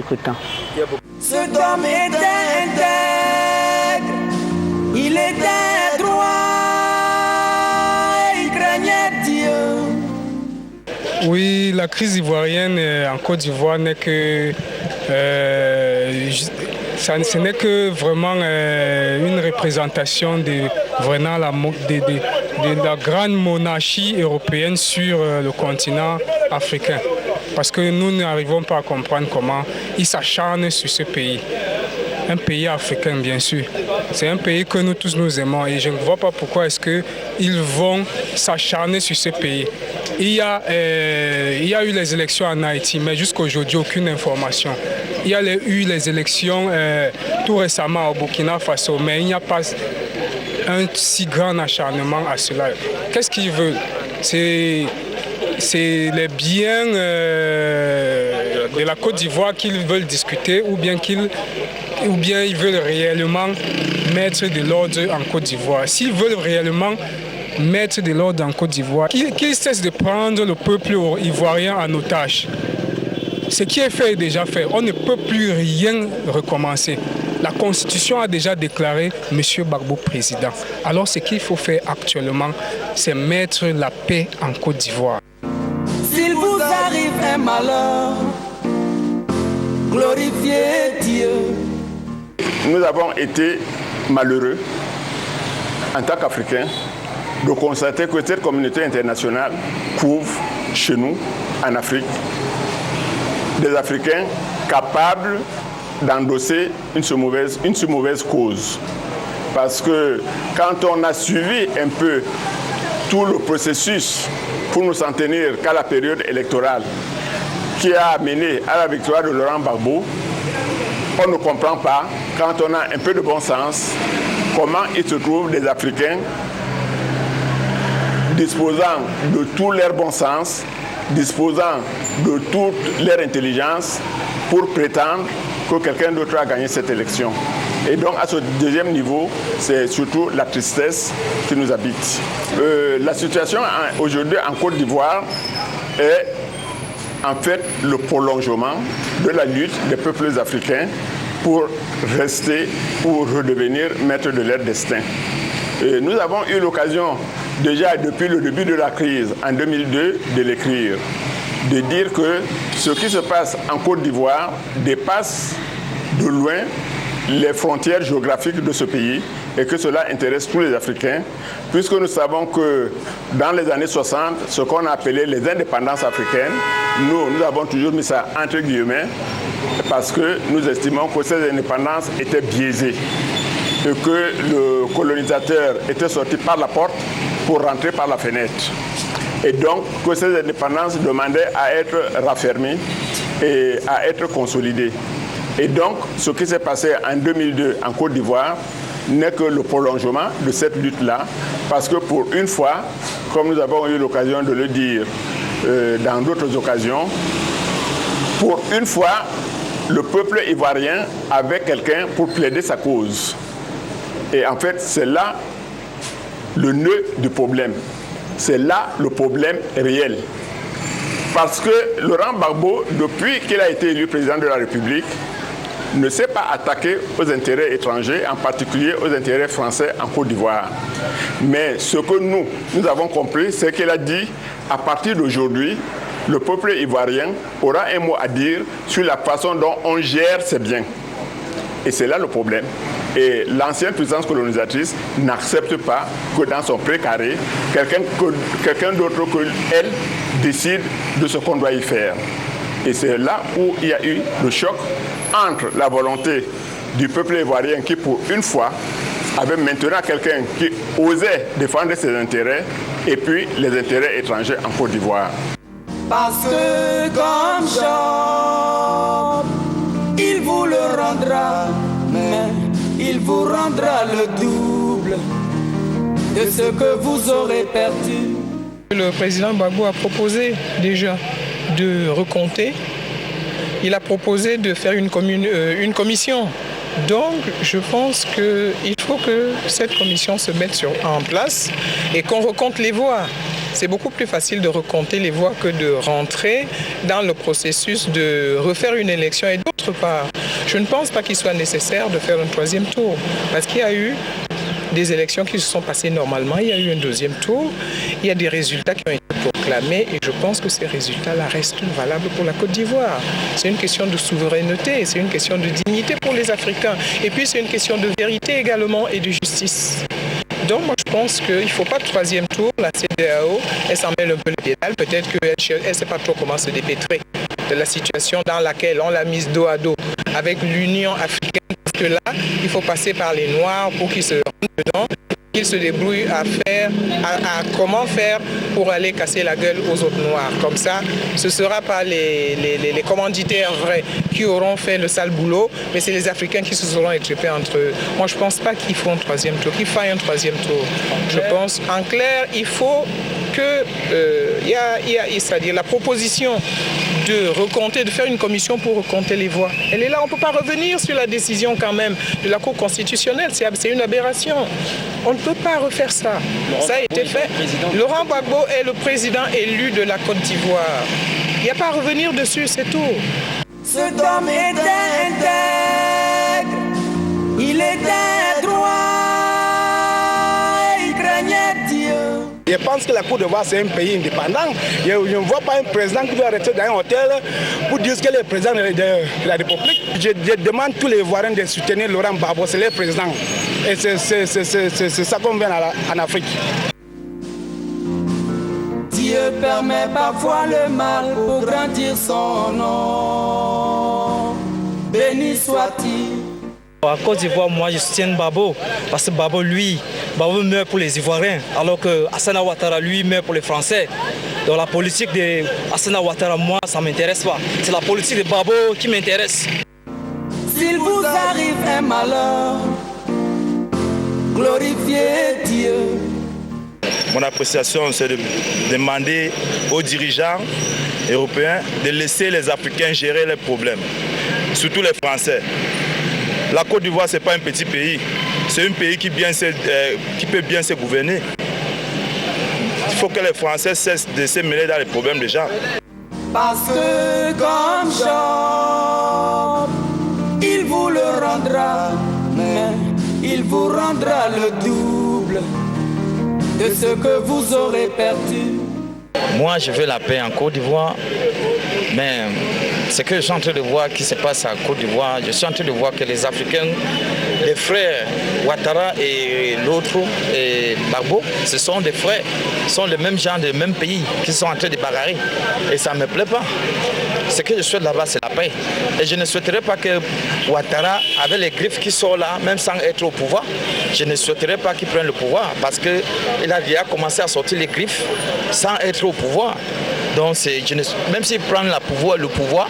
écoutant. Cet homme était intègre, il était droit, il craignait Dieu. Oui, la crise ivoirienne en Côte d'Ivoire n'est que... ce n'est que vraiment une représentation de la grande monarchie européenne sur le continent africain. Parce que nous n'arrivons pas à comprendre comment ils s'acharnent sur ce pays. Un pays africain, bien sûr. C'est un pays que nous tous nous aimons et je ne vois pas pourquoi est-ce qu'ils vont s'acharner sur ce pays. Il y a eu les élections en Haïti, mais jusqu'à aujourd'hui, aucune information. Il y a eu les élections tout récemment au Burkina Faso, mais il n'y a pas un si grand acharnement à cela. Qu'est-ce qu'ils veulent? C'est les biens de la Côte d'Ivoire qu'ils veulent discuter ou bien ils veulent réellement mettre de l'ordre en Côte d'Ivoire. S'ils veulent réellement mettre de l'ordre en Côte d'Ivoire, qu'ils cessent de prendre le peuple ivoirien en otage. Ce qui est fait est déjà fait. On ne peut plus rien recommencer. La Constitution a déjà déclaré M. Gbagbo président. Alors ce qu'il faut faire actuellement, c'est mettre la paix en Côte d'Ivoire. S'il vous arrive un malheur, glorifiez Dieu. Nous avons été malheureux en tant qu'Africains de constater que cette communauté internationale couvre chez nous, en Afrique, des Africains capables d'endosser une si mauvaise cause. Parce que quand on a suivi un peu tout le processus pour nous en tenir qu'à la période électorale qui a mené à la victoire de Laurent Gbagbo, on ne comprend pas, quand on a un peu de bon sens, comment il se trouve des Africains disposant de tout leur bon sens, disposant de toute leur intelligence pour prétendre que quelqu'un d'autre a gagné cette élection. Et donc à ce deuxième niveau, c'est surtout la tristesse qui nous habite. La situation aujourd'hui en Côte d'Ivoire est en fait le prolongement de la lutte des peuples africains pour rester ou redevenir maîtres de leur destin. Et nous avons eu l'occasion déjà depuis le début de la crise en 2002 de l'écrire, de dire que ce qui se passe en Côte d'Ivoire dépasse de loin les frontières géographiques de ce pays et que cela intéresse tous les Africains, puisque nous savons que dans les années 60, ce qu'on a appelé les indépendances africaines, nous avons toujours mis ça entre guillemets, parce que nous estimons que ces indépendances étaient biaisées et que le colonisateur était sorti par la porte pour rentrer par la fenêtre. Et donc que ces indépendances demandaient à être raffermies et à être consolidées. Et donc, ce qui s'est passé en 2002 en Côte d'Ivoire n'est que le prolongement de cette lutte-là, parce que pour une fois, comme nous avons eu l'occasion de le dire dans d'autres occasions, pour une fois, le peuple ivoirien avait quelqu'un pour plaider sa cause. Et en fait, c'est là le nœud du problème. C'est là le problème réel. Parce que Laurent Gbagbo, depuis qu'il a été élu président de la République, ne s'est pas attaqué aux intérêts étrangers, en particulier aux intérêts français en Côte d'Ivoire. Mais ce que nous avons compris, c'est qu'il a dit, à partir d'aujourd'hui, le peuple ivoirien aura un mot à dire sur la façon dont on gère ses biens. Et c'est là le problème. Et l'ancienne puissance colonisatrice n'accepte pas que dans son précaré, quelqu'un d'autre qu'elle décide de ce qu'on doit y faire. Et c'est là où il y a eu le choc entre la volonté du peuple ivoirien qui, pour une fois, avait maintenant quelqu'un qui osait défendre ses intérêts et puis les intérêts étrangers en Côte d'Ivoire. Parce que comme Job, il vous le rendra, mais il vous rendra le double de ce que vous aurez perdu. Le président Gbagbo a proposé déjà de recompter. Il a proposé de faire une commission. Donc, je pense qu'il faut que cette commission se mette en place et qu'on recompte les voix. c'est beaucoup plus facile de recompter les voix que de rentrer dans le processus de refaire une élection. Et d'autre part, je ne pense pas qu'il soit nécessaire de faire un troisième tour, parce qu'il y a eu des élections qui se sont passées normalement, il y a eu un deuxième tour, il y a des résultats qui ont été proclamés et je pense que ces résultats-là restent valables pour la Côte d'Ivoire. C'est une question de souveraineté, c'est une question de dignité pour les Africains et puis c'est une question de vérité également et de justice. Donc moi je pense qu'il ne faut pas de troisième tour, la CEDEAO, elle s'en mêle un peu les pédales, peut-être qu'elle ne sait pas trop comment se dépêtrer de la situation dans laquelle on l'a mise dos à dos avec l'Union africaine. Parce que là, il faut passer par les Noirs pour qu'ils se rentrent dedans, qu'ils se débrouillent à comment faire pour aller casser la gueule aux autres Noirs. Comme ça, ce ne sera pas les commanditaires vrais qui auront fait le sale boulot, mais c'est les Africains qui se seront étripés entre eux. Moi, je ne pense pas qu'il faut un troisième tour, qu'il faille un troisième tour. Je pense, en clair, il faut que c'est-à-dire la proposition de recompter, de faire une commission pour recompter les voix. Elle est là, on ne peut pas revenir sur la décision quand même de la Cour constitutionnelle, c'est une aberration. On ne peut pas refaire ça. Ça a été fait. Laurent Gbagbo est le président élu de la Côte d'Ivoire. Il n'y a pas à revenir dessus, c'est tout. Cet homme était intègre, il était droit, et il craignait Dieu. Je pense que la Côte d'Ivoire, c'est un pays indépendant. Je ne vois pas un président qui doit rester dans un hôtel pour dire qu'il est le président de la République. Je demande à tous les Ivoiriens de soutenir Laurent Gbagbo, c'est le président. Et c'est ça qu'on vient en Afrique. Dieu permet parfois le mal pour grandir son nom. Béni soit-il. À Côte d'Ivoire, moi je soutiens Gbagbo parce que Gbagbo meurt pour les Ivoiriens alors que Alassane Ouattara lui meurt pour les Français. Donc la politique de Alassane Ouattara, moi ça ne m'intéresse pas. C'est la politique de Gbagbo qui m'intéresse. S'il vous arrive un malheur, glorifiez Dieu. Mon appréciation, c'est de demander aux dirigeants européens de laisser les Africains gérer les problèmes, surtout les Français. La Côte d'Ivoire, ce n'est pas un petit pays, c'est un pays qui peut bien se gouverner. Il faut que les Français cessent de se mêler dans les problèmes des gens. Parce que comme Job, il vous le rendra, mais il vous rendra le double de ce que vous aurez perdu. Moi, je veux la paix en Côte d'Ivoire, mais ce que je suis en train de voir qui se passe en Côte d'Ivoire, je suis en train de voir que les Africains, les frères Ouattara et l'autre, Gbagbo, ce sont des frères, ce sont les mêmes gens des mêmes pays qui sont en train de bagarrer. Et ça ne me plaît pas. Ce que je souhaite là-bas, c'est la paix. Et je ne souhaiterais pas que Ouattara, avec les griffes qui sont là, même sans être au pouvoir, je ne souhaiterais pas qu'il prenne le pouvoir parce qu'il a déjà commencé à sortir les griffes sans être au pouvoir. Donc, même s'il prend le pouvoir,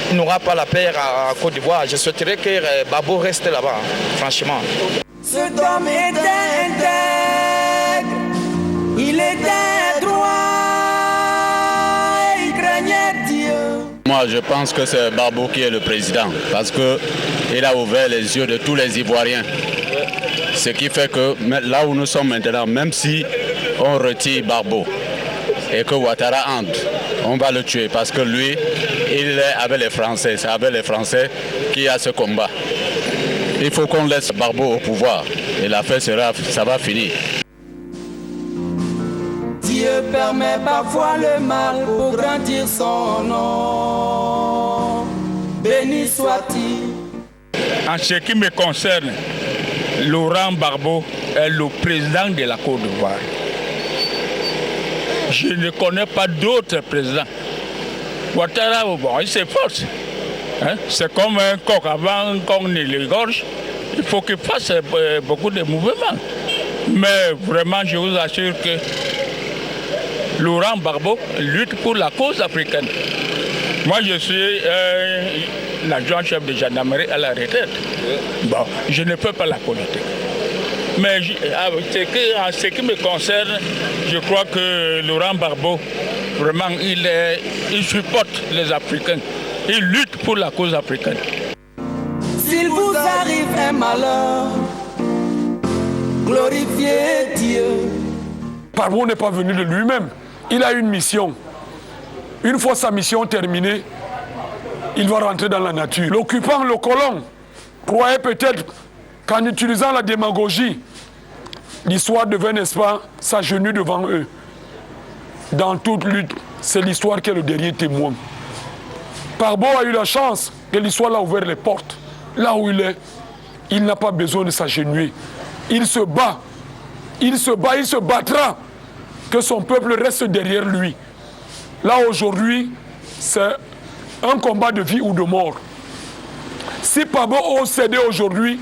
il n'aura pas la paix à Côte d'Ivoire. Je souhaiterais que Gbagbo reste là-bas, franchement. Cet homme était intègre, il était droit, il craignait Dieu. Moi, je pense que c'est Gbagbo qui est le président parce qu'il a ouvert les yeux de tous les Ivoiriens. Ce qui fait que là où nous sommes maintenant, même si on retire Gbagbo et que Ouattara entre, on va le tuer parce que lui, il est avec les Français. C'est avec les Français qu'il y a ce combat. Il faut qu'on laisse Gbagbo au pouvoir et l'affaire ça va finir. Dieu permet parfois le mal pour grandir son nom. Béni soit-il. En ce qui me concerne, Laurent Gbagbo est le président de la Côte d'Ivoire. Je ne connais pas d'autres présidents. Ouattara, bon, il s'efforce. C'est comme un coq avant qu'on l'égorge. Il faut qu'il fasse beaucoup de mouvements. Mais vraiment, je vous assure que Laurent Gbagbo lutte pour la cause africaine. Moi, je suis l'adjoint chef de gendarmerie à la retraite. Bon, je ne fais pas la politique. Mais en ce qui me concerne, je crois que Laurent Gbagbo, vraiment, il supporte les Africains. Il lutte pour la cause africaine. S'il vous arrive un malheur, glorifiez Dieu. Gbagbo n'est pas venu de lui-même. Il a une mission. Une fois sa mission terminée, il va rentrer dans la nature. L'occupant, le colon, croyait peut-être qu'en utilisant la démagogie, l'histoire devait, n'est-ce pas, s'agenouiller devant eux. Dans toute lutte, c'est l'histoire qui est le dernier témoin. Gbagbo a eu la chance que l'histoire l'a ouvert les portes. Là où il est, il n'a pas besoin de s'agenouiller. Il se bat. Il se bat, il se battra. Que son peuple reste derrière lui. Là aujourd'hui, c'est un combat de vie ou de mort. Si Gbagbo ose céder aujourd'hui,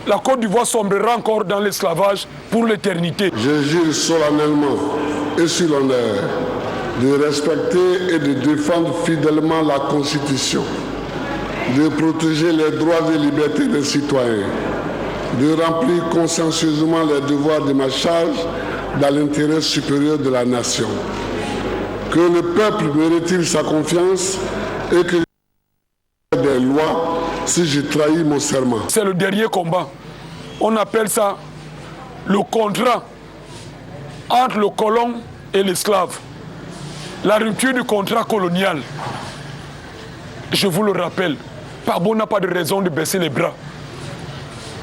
la Côte d'Ivoire sombrera encore dans l'esclavage pour l'éternité. Je jure solennellement et sur l'honneur de respecter et de défendre fidèlement la Constitution, de protéger les droits et libertés des citoyens, de remplir consciencieusement les devoirs de ma charge dans l'intérêt supérieur de la nation. Que le peuple me retire sa confiance et que des lois si j'ai trahi mon serment. C'est le dernier combat. On appelle ça le contrat entre le colon et l'esclave. La rupture du contrat colonial. Je vous le rappelle, Gbagbo n'a pas de raison de baisser les bras.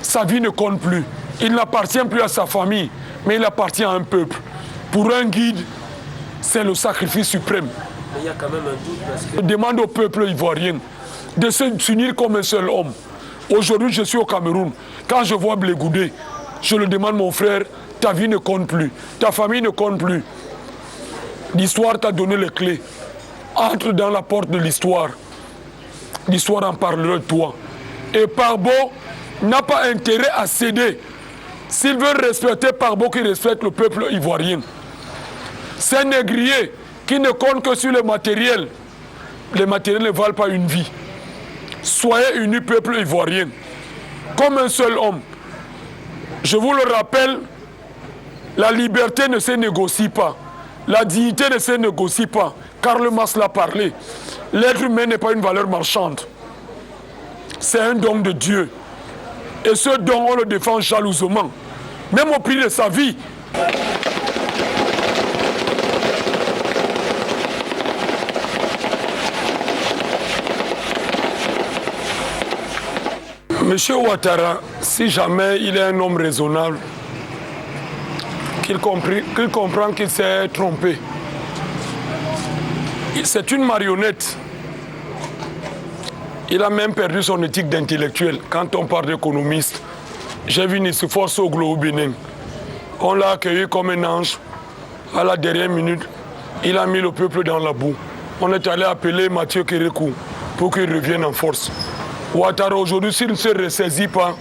Sa vie ne compte plus. Il n'appartient plus à sa famille, mais il appartient à un peuple. Pour un guide, c'est le sacrifice suprême. Il y a quand même un doute parce que... Je demande au peuple ivoirien de s'unir comme un seul homme. Aujourd'hui, je suis au Cameroun. Quand je vois Blé Goudé, je le demande, mon frère, ta vie ne compte plus, ta famille ne compte plus. L'histoire t'a donné les clés. Entre dans la porte de l'histoire. L'histoire en parlera de toi. Et Gbagbo n'a pas intérêt à céder. S'il veut respecter Gbagbo, qu'il respecte le peuple ivoirien. C'est un négrier qui ne compte que sur le matériel. Les matériels ne valent pas une vie. Soyez unis, peuple ivoirien, comme un seul homme. Je vous le rappelle, la liberté ne se négocie pas. La dignité ne se négocie pas. Karl Marx l'a parlé. L'être humain n'est pas une valeur marchande. C'est un don de Dieu. Et ce don, on le défend jalousement. Même au prix de sa vie. Monsieur Ouattara, si jamais il est un homme raisonnable, qu'il comprend qu'il s'est trompé. C'est une marionnette. Il a même perdu son éthique d'intellectuel. Quand on parle d'économiste, j'ai vu Nicéphore Soglo au Bénin. On l'a accueilli comme un ange. À la dernière minute, il a mis le peuple dans la boue. On est allé appeler Mathieu Kérékou pour qu'il revienne en force. Ouattara, aujourd'hui, s'il ne se ressaisit pas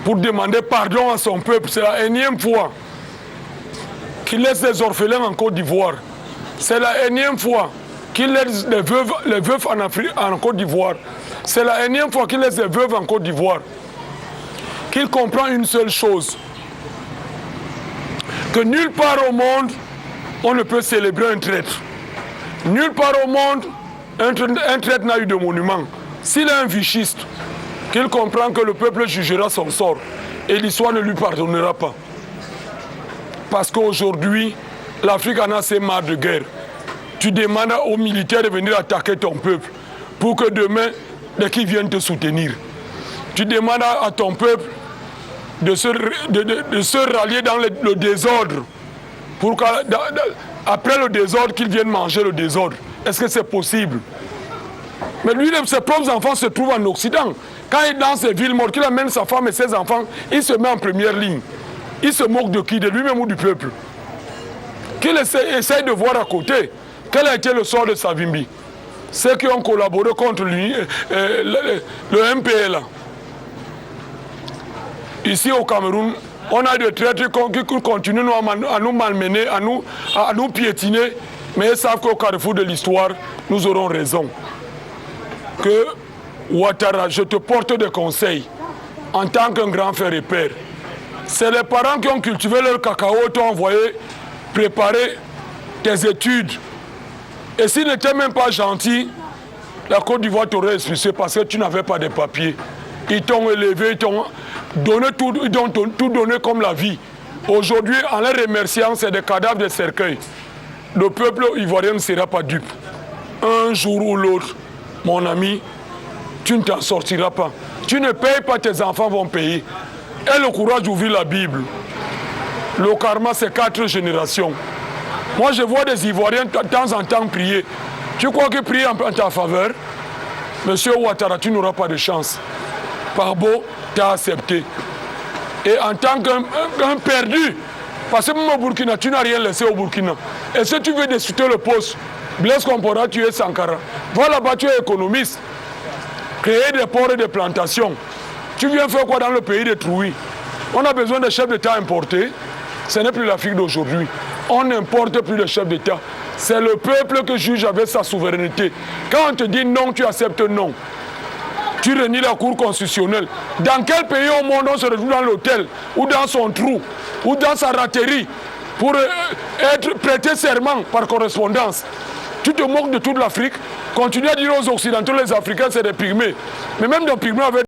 pour demander pardon à son peuple, c'est la énième fois qu'il laisse les orphelins en Côte d'Ivoire. C'est la énième fois qu'il laisse les veufs en Côte d'Ivoire. C'est la énième fois qu'il laisse les veuves en Côte d'Ivoire. Qu'il comprend une seule chose. Que nulle part au monde, on ne peut célébrer un traître. Nulle part au monde, un traître n'a eu de monument. S'il est un vichiste, qu'il comprend que le peuple jugera son sort et l'histoire ne lui pardonnera pas. Parce qu'aujourd'hui, l'Afrique en a assez marre de guerre. Tu demandes aux militaires de venir attaquer ton peuple pour que demain, dès qu'ils viennent te soutenir. Tu demandes à ton peuple de se rallier dans le désordre pour qu'après le désordre, qu'ils viennent manger le désordre. Est-ce que c'est possible? Mais lui, ses propres enfants se trouvent en Occident. Quand il est dans ces villes mortes, qu'il amène sa femme et ses enfants, il se met en première ligne. Il se moque de qui? De lui-même ou du peuple? Qu'il essaye de voir à côté. Quel a été le sort de Savimbi? Ceux qui ont collaboré contre lui, le MPLA. Ici au Cameroun, on a des traîtres qui continuent à nous malmener, à nous piétiner, mais ils savent qu'au carrefour de l'histoire, nous aurons raison. Que Ouattara, je te porte des conseils en tant qu'un grand frère et père. C'est les parents qui ont cultivé leur cacao et t'ont envoyé préparer tes études. Et s'ils n'étaient même pas gentils, la Côte d'Ivoire t'aurait expulsé parce que tu n'avais pas de papiers. Ils t'ont élevé, ils t'ont donné tout donné comme la vie Aujourd'hui, en les remerciant, c'est des cadavres de cercueil. Le peuple ivoirien ne sera pas dupe. Un jour ou l'autre, mon ami, tu ne t'en sortiras pas. Tu ne payes pas, tes enfants vont payer. Aie le courage d'ouvrir la Bible. Le karma, c'est 4 générations. Moi, je vois des Ivoiriens de temps en temps prier. Tu crois que prier en ta faveur? Monsieur Ouattara, tu n'auras pas de chance. Parbo t'a accepté. Et en tant qu'un perdu, parce que même au Burkina, tu n'as rien laissé au Burkina. Et si tu veux discuter le poste, Blaise Compaoré, tu es Sankara. Va là-bas, tu es économiste. Créer des ports et des plantations. Tu viens faire quoi dans le pays de Trouy? On a besoin de chefs d'État importés. Ce n'est plus l'Afrique d'aujourd'hui. On n'importe plus de chefs d'État. C'est le peuple qui juge avec sa souveraineté. Quand on te dit non, tu acceptes non. Tu renies la Cour constitutionnelle. Dans quel pays au monde on se retrouve dans l'hôtel, ou dans son trou, ou dans sa raterie, pour être prêté serment par correspondance? Tu te moques de toute l'Afrique. Continue à dire aux Occidentaux, les Africains, c'est des pygmées. Mais même des pygmées avec